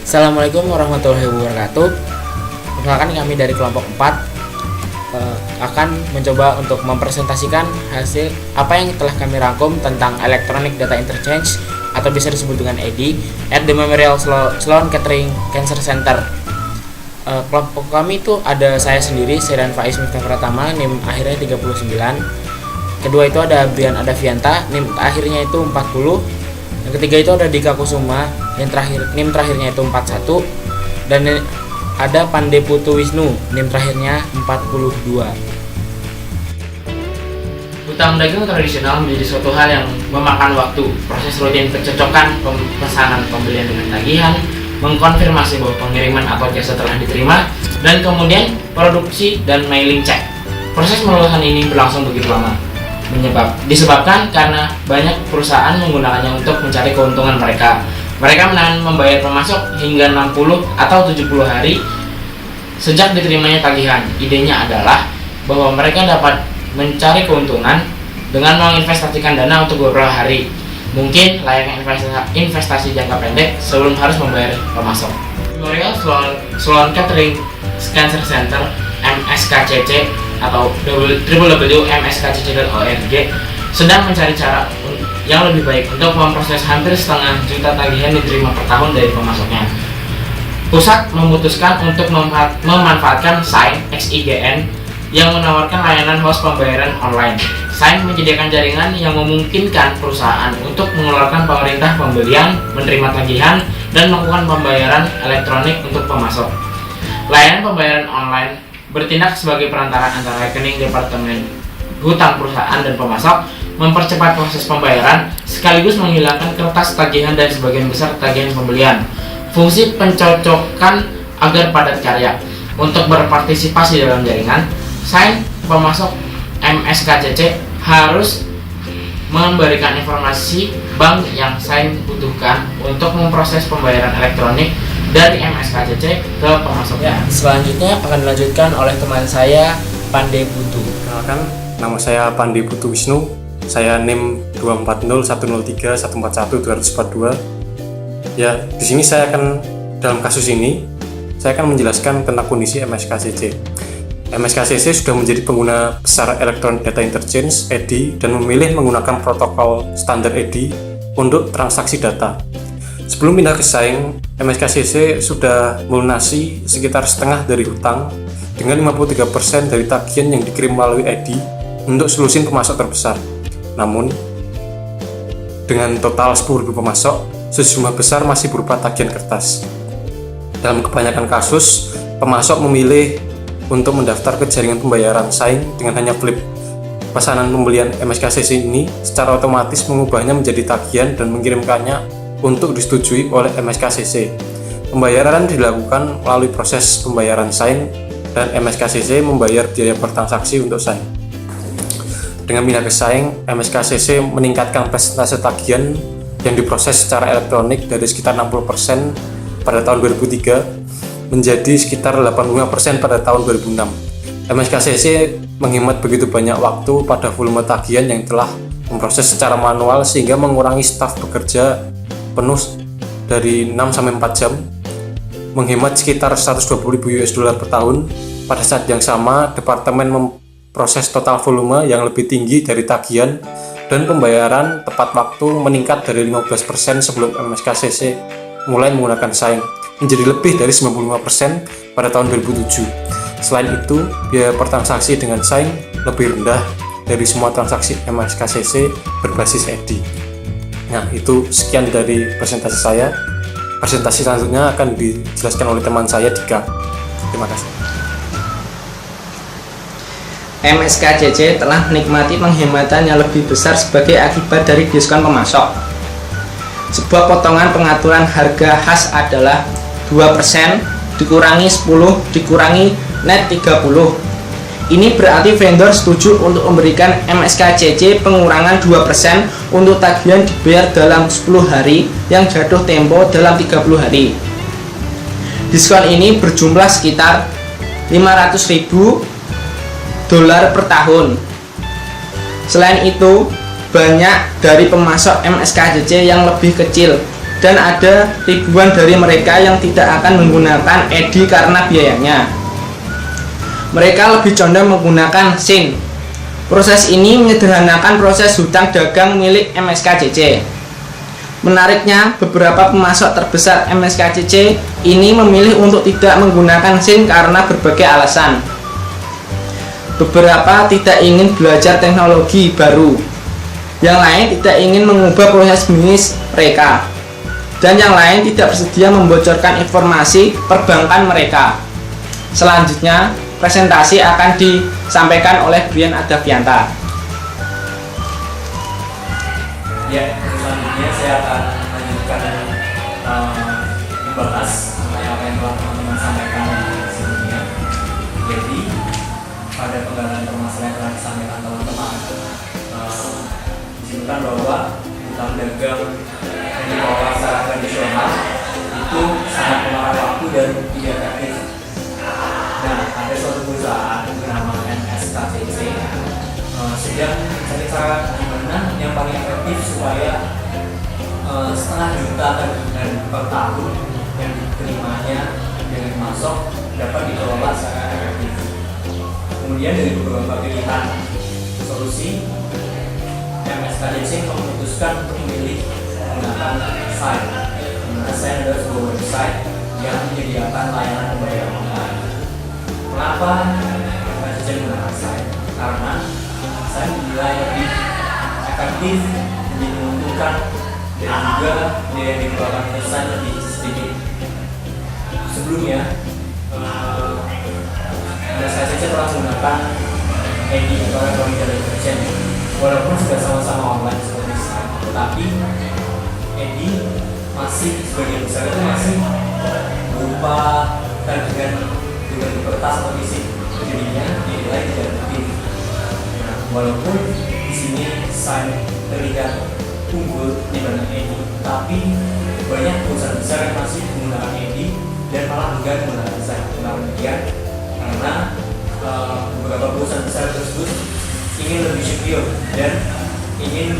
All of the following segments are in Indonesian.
Assalamualaikum warahmatullahi wabarakatuh. Perkenalkan, kami dari kelompok 4 akan mencoba untuk mempresentasikan hasil apa yang telah kami rangkum tentang Electronic Data Interchange atau bisa disebut dengan EDI at the Memorial Sloan Kettering Cancer Center. Kelompok kami itu ada saya sendiri, Sairan Faiz Miftah Pratama, NIM akhirnya 39. Kedua itu ada Brian Adavianta, NIM akhirnya itu 40. Yang ketiga itu ada Dika Kusuma, yang terakhir NIM terakhirnya itu 41. Dan ada Pandey Putu Wisnu, NIM terakhirnya 42. Hutang dagang tradisional menjadi suatu hal yang memakan waktu. Proses rutin pencocokan pemesanan pembelian dengan tagihan, mengkonfirmasi bahwa pengiriman atau jasa telah diterima, dan kemudian produksi dan mailing check. Proses melulusan ini berlangsung begitu lama, disebabkan karena banyak perusahaan menggunakannya untuk mencari keuntungan mereka. Mereka menahan membayar pemasok hingga 60 atau 70 hari sejak diterimanya tagihan. Idenya adalah bahwa mereka dapat mencari keuntungan dengan menginvestasikan dana untuk beberapa hari, mungkin layaknya investasi jangka pendek sebelum harus membayar pemasok. Memorial Sloan Kettering Cancer Center (MSKCC) atau www.mskcc.org sedang mencari cara yang lebih baik untuk memproses hampir setengah juta tagihan diterima per tahun dari pemasoknya. Pusat memutuskan untuk memanfaatkan Sign (XIGN) yang menawarkan layanan host pembayaran online. Sign menyediakan jaringan yang memungkinkan perusahaan untuk mengeluarkan pemerintah pembelian, menerima tagihan, dan melakukan pembayaran elektronik untuk pemasok. Layanan pembayaran online bertindak sebagai perantara antara rekening departemen hutang perusahaan dan pemasok, mempercepat proses pembayaran, sekaligus menghilangkan kertas tagihan dan sebagian besar tagihan pembelian. Fungsi pencocokan agar padat karya. Untuk berpartisipasi dalam jaringan, Sign pemasok MSKCC harus memberikan informasi bank yang Sign butuhkan untuk memproses pembayaran elektronik dari MSKCC ke pemasoknya. Selanjutnya akan dilanjutkan oleh teman saya, Pandey Putu. Perkenalkan, nama saya Pandey Putu Wisnu. Saya NIM 24014114142. Ya, di sini dalam kasus ini saya akan menjelaskan tentang kondisi MSKCC. MSKCC sudah menjadi pengguna besar Electronic Data Interchange (EDI) dan memilih menggunakan protokol standar EDI untuk transaksi data. Sebelum pindah ke Sign, MSKCC sudah melunasi sekitar setengah dari hutang dengan 53% dari tagihan yang dikirim melalui EDI untuk solusi pemasok terbesar. Namun, dengan total 10.000 pemasok, sejumlah besar masih berupa tagihan kertas. Dalam kebanyakan kasus, pemasok memilih untuk mendaftar ke jaringan pembayaran Sign dengan hanya flip. Pesanan pembelian MSKCC ini secara otomatis mengubahnya menjadi tagihan dan mengirimkannya untuk disetujui oleh MSKCC. Pembayaran dilakukan melalui proses pembayaran Sign dan MSKCC membayar biaya per transaksi untuk Sign. Dengan pindah ke Sign, MSKCC meningkatkan persentase tagihan yang diproses secara elektronik dari sekitar 60% pada tahun 2003 menjadi sekitar 85% pada tahun 2006. MSKCC menghemat begitu banyak waktu pada volume tagihan yang telah memproses secara manual sehingga mengurangi staf bekerja penuh dari 6-4 jam, menghemat sekitar $120.000 per tahun. Pada saat yang sama, departemen memproses total volume yang lebih tinggi dari tagihan dan pembayaran tepat waktu meningkat dari 15% sebelum MSKCC mulai menggunakan Sign menjadi lebih dari 95% pada tahun 2007. Selain itu, biaya per transaksi dengan Sign lebih rendah dari semua transaksi MSKCC berbasis EDI. Nah, itu sekian dari presentasi saya. Presentasi selanjutnya akan dijelaskan oleh teman saya, Dika. Terima kasih. MSKCC telah menikmati penghematan yang lebih besar sebagai akibat dari diskon pemasok. Sebuah potongan pengaturan harga khas adalah 2% dikurangi 10 dikurangi net 30. Ini berarti vendor setuju untuk memberikan MSKCC pengurangan 2% untuk tagihan dibayar dalam 10 hari yang jatuh tempo dalam 30 hari. Diskon ini berjumlah sekitar $500.000 per tahun. Selain itu, banyak dari pemasok MSKCC yang lebih kecil dan ada ribuan dari mereka yang tidak akan menggunakan EDI karena biayanya. Mereka lebih condong menggunakan SIN. Proses ini menyederhanakan proses hutang dagang milik MSKCC. Menariknya, beberapa pemasok terbesar MSKCC ini memilih untuk tidak menggunakan SIN karena berbagai alasan. Beberapa tidak ingin belajar teknologi baru, yang lain tidak ingin mengubah proses bisnis mereka, dan yang lain tidak bersedia membocorkan informasi perbankan mereka. Selanjutnya, presentasi akan disampaikan oleh Brian Adavianta. Ya, selanjutnya saya akan melanjutkan membahas mengenai apa yang telah teman-teman sampaikan sebelumnya. Jadi, pada penggalan permasalahan yang telah disampaikan teman-teman, disebutkan bahwa hutang dagang yang dikelola secara tradisional itu sangat memakan waktu dan tidak efektif. Nah, ada suatu perusahaan bernama MSKCC sedang mencari cara gimana yang paling efektif supaya setengah juta tabungan per tahun yang diterimanya dengan masuk dapat dikelola secara efektif. Kemudian dari beberapa pilihan solusi, MSKCC memutuskan untuk memilih menggunakan SIGN. Dimana SIGN adalah sebuah website yang menyediakan layanan pembayaran online. Kenapa MSKCC menggunakan SIGN? Karena SIGN dinilai lebih efektif, lebih menguntungkan, dan juga biaya yang dikeluarkan oleh SIGN lebih sedikit. Sebelumnya, MSKCC telah menggunakan EDI atau Electronic Data Interchange. Walaupun sudah sama-sama online seperti SIGN, tetapi EDI masih sebagian besar itu masih berupa dengan kertas atau fisik, jadinya dinilai tidak efektif. Nah, walaupun di sini SIGN terlihat unggul dibanding EDI, tapi banyak perusahaan besar yang masih menggunakan EDI dan malah enggan menggunakan SIGN. Kenapa demikian? Karena beberapa perusahaan besar tersebut ingin lebih secure dan ingin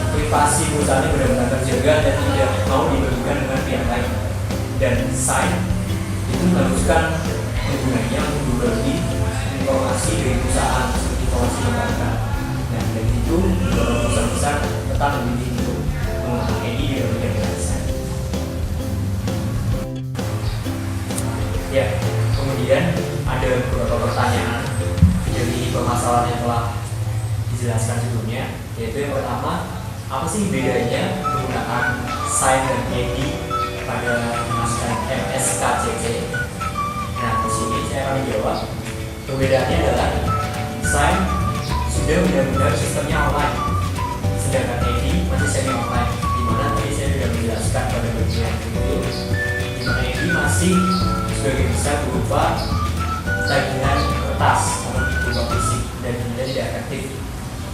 privasi perusahaannya benar-benar terjaga dan tidak mau dibagikan dengan pihak lain. Dan SIGN itu mengharuskan penggunanya untuk berbagi informasi dari perusahaan seperti informasi perbankan. Nah, dari itu beberapa perusahaan besar tetap memilih untuk menggunakan EDI dibandingkan dengan SIGN. Ya, kemudian ada beberapa pertanyaan dari permasalahan yang telah dijelaskan sebelumnya, yaitu yang pertama, apa sih bedanya penggunaan SIGN dan EDI pada MSKCC? Nah, di sini saya akan menjawab. Perbedaannya adalah SIGN sudah benar-benar sistemnya online, sedangkan EDI masih semi online. Dimana tadi saya sudah menjelaskan pada bagian itu, dimana EDI masih sebagai besar berupa tagihan kertas atau berupa fisik dan tidak efektif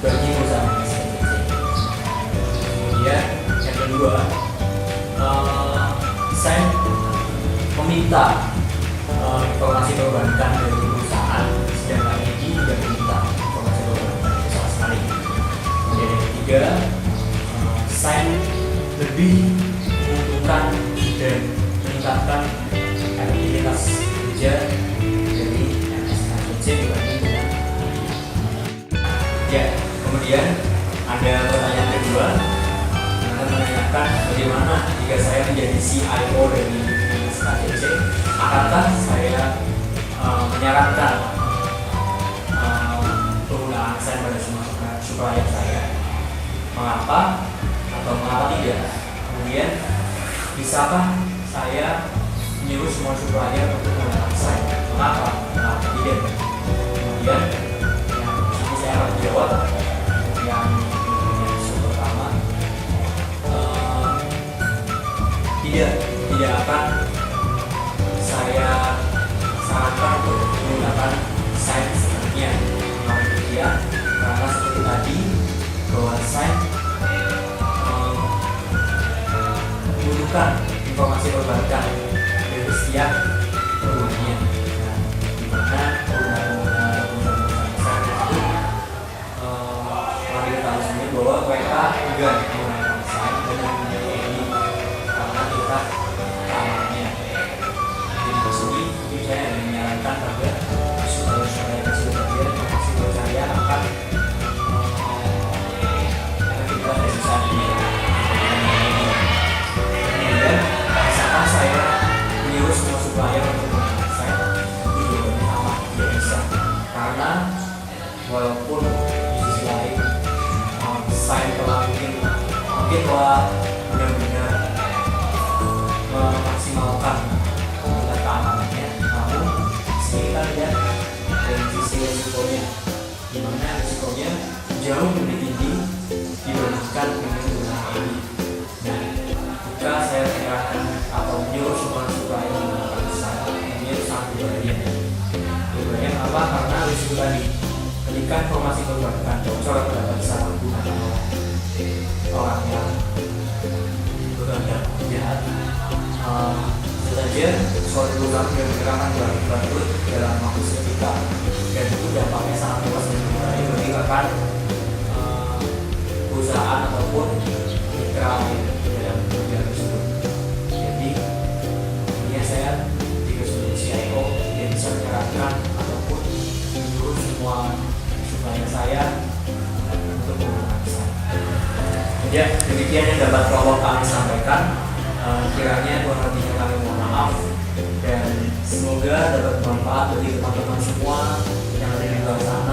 bagi perusahaan MSKCC. Kemudian yang kedua, SIGN meminta informasi perbankan dari perusahaan, sedangkan EDI tidak meminta informasi perbankan itu sama sekali. Kemudian yang ketiga, SIGN lebih menguntungkan dan meningkatkan efektivitas kerja dari MSKCC dibanding dengan ya. Kemudian ada pertanyaan kedua, yang menanyakan bagaimana jika saya menjadi CIO dari MSKCC, akankah saya menyarankan penggunaan SIGN pada semua supplier saya? Mengapa atau mengapa tidak? Kemudian bisakah saya menyuruh semua supplier untuk menggunakan SIGN? Mengapa? Mengapa tidak? Kemudian yang ini saya akan menjawab yang pertama, tidak akan saya sarankan untuk menggunakan SIGN sebenarnya. Kemudian karena seperti tadi bahwa SIGN membutuhkan informasi perbankan dari setiap penggunanya. Nah, di mana pengguna-pengguna perusahaan besar itu telah diketahui bahwa mereka enggan menggunakan SIGN dan mempunyai EDI. walaupun di sisi lain saya telah mungkin telah benar-benar memaksimalkan keamanannya, namun sini kita lihat dari sisi risikonya, di mana risikonya jauh lebih tinggi dibandingkan dengan penggunaan EDI. Nah, jika saya terapkan atau menyuruh semua supplier menggunakan saya, ini sangat berbahaya. Berbahaya apa? Karena risiko tadi, ketika informasi perbankan bocor atau dapat disalahgunakan orang yang berkehendak jahat, saja suatu perusahaan yang menggerakkan bangkrut dalam waktu seketika, dan itu dampaknya sangat luas dan berbahaya bagi rekan perusahaan ataupun mitra dalam pekerjaan tersebut. Jadi ini saya sebagai CIO yang bisa menyarankan ataupun menyuruh semua supaya saya untuk menggunakan saya. Ya, demikian yang dapat kami sampaikan. Kiranya kurang lebihnya kami mohon maaf, dan semoga dapat bermanfaat bagi teman-teman semua yang ada di luar sana.